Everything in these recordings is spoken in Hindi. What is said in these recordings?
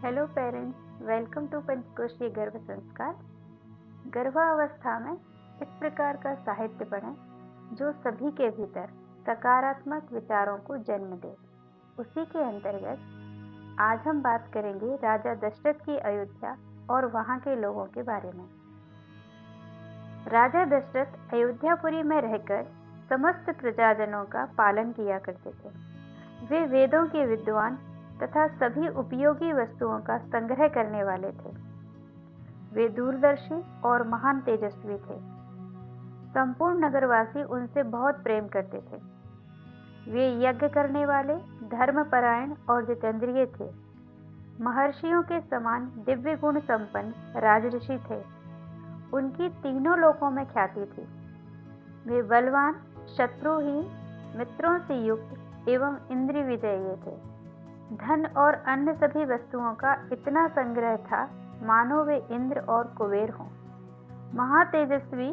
हेलो पेरेंट्स, वेलकम टू पंचकोशीय गर्भ संस्कार। गर्भावस्था में इस प्रकार का साहित्य पढ़ें जो सभी के भीतर सकारात्मक विचारों को जन्म दे। उसी के अंतर्गत आज हम बात करेंगे राजा दशरथ की अयोध्या और वहां के लोगों के बारे में। राजा दशरथ अयोध्यापुरी में रहकर समस्त प्रजाजनों का पालन किया करते थे। वे वेदों के विद्वान तथा सभी उपयोगी वस्तुओं का संग्रह करने वाले थे। वे दूरदर्शी और महान तेजस्वी थे। संपूर्ण नगरवासी उनसे बहुत प्रेम करते थे। वे यज्ञ करने वाले, धर्मपरायण और जितेंद्रिय थे। महर्षियों के समान दिव्य गुण संपन्न राजऋषि थे। उनकी तीनों लोकों में ख्याति थी। वे बलवान, शत्रुहीन, मित्रों से युक्त एवं इंद्रिय विजयी थे। धन और अन्य सभी वस्तुओं का इतना संग्रह था मानो वे इंद्र और कुबेर हों। महातेजस्वी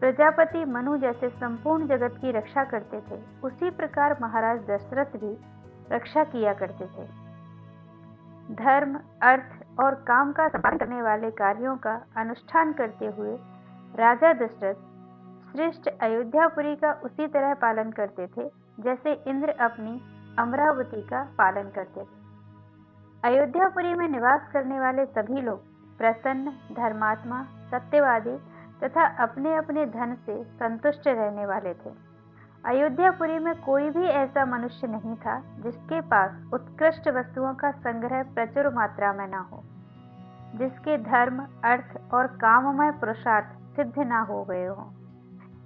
प्रजापति मनु जैसे संपूर्ण जगत की रक्षा करते थे, उसी प्रकार महाराज दशरथ भी रक्षा किया करते थे। धर्म, अर्थ और काम का संपादन करने वाले कार्यों का अनुष्ठान करते हुए राजा दशरथ श्रेष्ठ अयोध्यापुरी का उसी तरह पालन करते थे जैसे इंद्र अपनी अमरावती का पालन करते थे। अयोध्यापुरी में निवास करने वाले सभी लोग प्रसन्न, धर्मात्मा, सत्यवादी तथा अपने अपने धन से संतुष्ट रहने वाले थे। अयोध्यापुरी में कोई भी ऐसा मनुष्य नहीं था जिसके पास उत्कृष्ट वस्तुओं का संग्रह प्रचुर मात्रा में न हो, जिसके धर्म, अर्थ और काममय पुरुषार्थ सिद्ध न हो गए हों,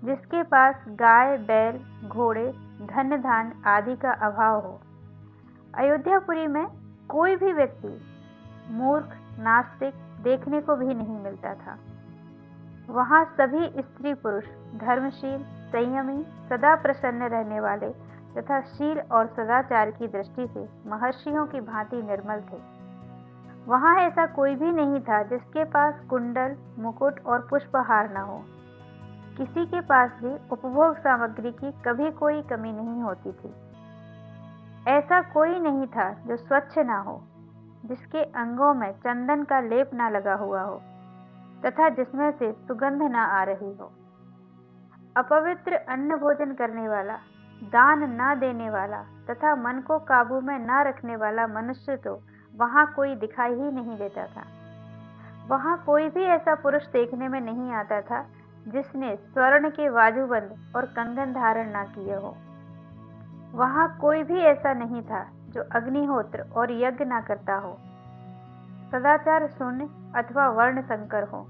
जिसके पास गाय, बैल, घोड़े, धन धान आदि का अभाव हो। अयोध्यापुरी में कोई भी व्यक्ति मूर्ख, नास्तिक देखने को भी नहीं मिलता था। वहां सभी स्त्री पुरुष धर्मशील, संयमी, सदा प्रसन्न रहने वाले तथा शील और सदाचार की दृष्टि से महर्षियों की भांति निर्मल थे। वहां ऐसा कोई भी नहीं था जिसके पास कुंडल, मुकुट और पुष्पहार न हो। किसी के पास भी उपभोग सामग्री की कभी कोई कमी नहीं होती थी। ऐसा कोई नहीं था जो स्वच्छ ना हो, जिसके अंगों में चंदन का लेप ना लगा हुआ हो तथा जिसमें से सुगंध ना आ रही हो। अपवित्र अन्न भोजन करने वाला, दान ना देने वाला तथा मन को काबू में ना रखने वाला मनुष्य तो वहां कोई दिखाई ही नहीं देता था। वहां कोई भी ऐसा पुरुष देखने में नहीं आता था जिसने स्वर्ण के बाजूबंद और कंगन धारण ना किए हो। वहां कोई भी ऐसा नहीं था जो अग्निहोत्र और यज्ञ ना करता हो, सदाचार शून्य अथवा वर्ण संकर हो।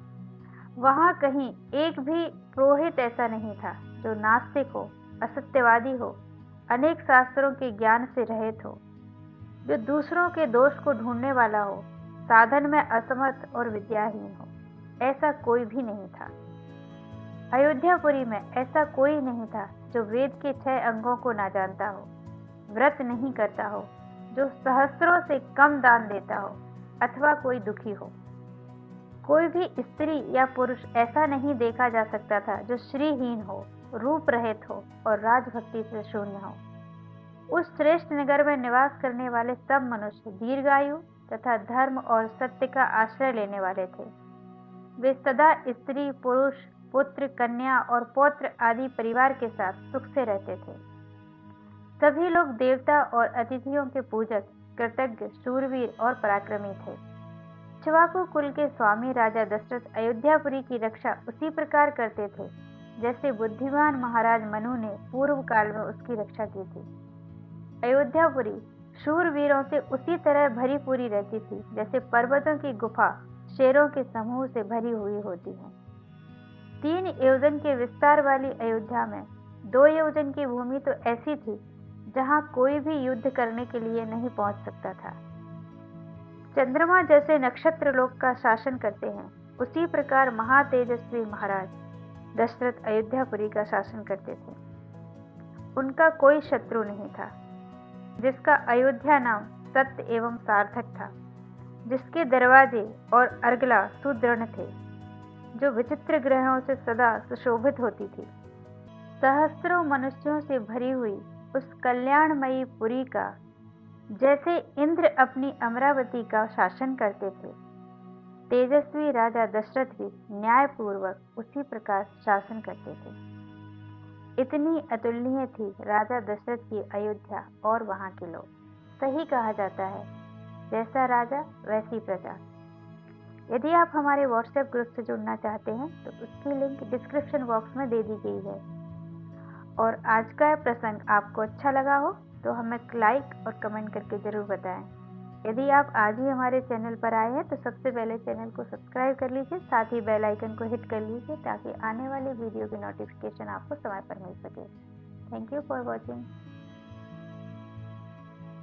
वहां कहीं एक भी पुरोहित ऐसा नहीं था जो नास्तिक हो, असत्यवादी हो, अनेक शास्त्रों के ज्ञान से रहित हो, जो दूसरों के दोष को ढूंढने वाला हो, साधन में असमर्थ और विद्याहीन हो। ऐसा कोई भी नहीं था। अयोध्यापुरी में ऐसा कोई नहीं था जो वेद के 6 अंगों को ना जानता हो, व्रत नहीं करता हो, जो सहस्त्रों से कम दान देता हो अथवा कोई दुखी हो। कोई भी स्त्री या पुरुष ऐसा नहीं देखा जा सकता था जो श्रीहीन हो, रूप रहित हो और राजभक्ति से शून्य हो। उस श्रेष्ठ नगर में निवास करने वाले सब मनुष्य दीर्घायु तथा धर्म और सत्य का आश्रय लेने वाले थे। वे सदा स्त्री, पुरुष, पुत्र, कन्या और पौत्र आदि परिवार के साथ सुख से रहते थे। सभी लोग देवता और अतिथियों के पूजक, कृतज्ञ, शूरवीर और पराक्रमी थे। इक्ष्वाकु कुल के स्वामी राजा दशरथ अयोध्यापुरी की रक्षा उसी प्रकार करते थे जैसे बुद्धिमान महाराज मनु ने पूर्व काल में उसकी रक्षा की थी। अयोध्यापुरी शूरवीरों से उसी तरह भरी पूरी रहती थी जैसे पर्वतों की गुफा शेरों के समूह से भरी हुई होती है। 3 योजन के विस्तार वाली अयोध्या में 2 योजन की भूमि तो ऐसी थी जहां कोई भी युद्ध करने के लिए नहीं पहुंच सकता था। चंद्रमा जैसे नक्षत्र लोक का शासन करते हैं, उसी प्रकार महातेजस्वी महाराज दशरथ अयोध्यापुरी का शासन करते थे। उनका कोई शत्रु नहीं था, जिसका अयोध्या नाम सत्य एवं सार्थक था, जिसके दरवाजे और अर्गला सुदृढ़ थे, जो विचित्र ग्रहों से सदा सुशोभित होती थी। सहस्त्रों मनुष्यों से भरी हुई उस कल्याणमयी पुरी का जैसे इंद्र अपनी अमरावती का शासन करते थे, तेजस्वी राजा दशरथ भी न्यायपूर्वक उसी प्रकार शासन करते थे। इतनी अतुलनीय थी राजा दशरथ की अयोध्या और वहां के लोग। सही कहा जाता है, जैसा राजा वैसी प्रजा। यदि आप हमारे व्हाट्सएप ग्रुप से जुड़ना चाहते हैं तो उसकी लिंक डिस्क्रिप्शन बॉक्स में दे दी गई है। और आज का प्रसंग आपको अच्छा लगा हो तो हमें लाइक और कमेंट करके जरूर बताएं। यदि आप आज ही हमारे चैनल पर आए हैं तो सबसे पहले चैनल को सब्सक्राइब कर लीजिए, साथ ही बेल आइकन को हिट कर लीजिए ताकि आने वाली वीडियो की नोटिफिकेशन आपको समय पर मिल सके। Thank you for watching.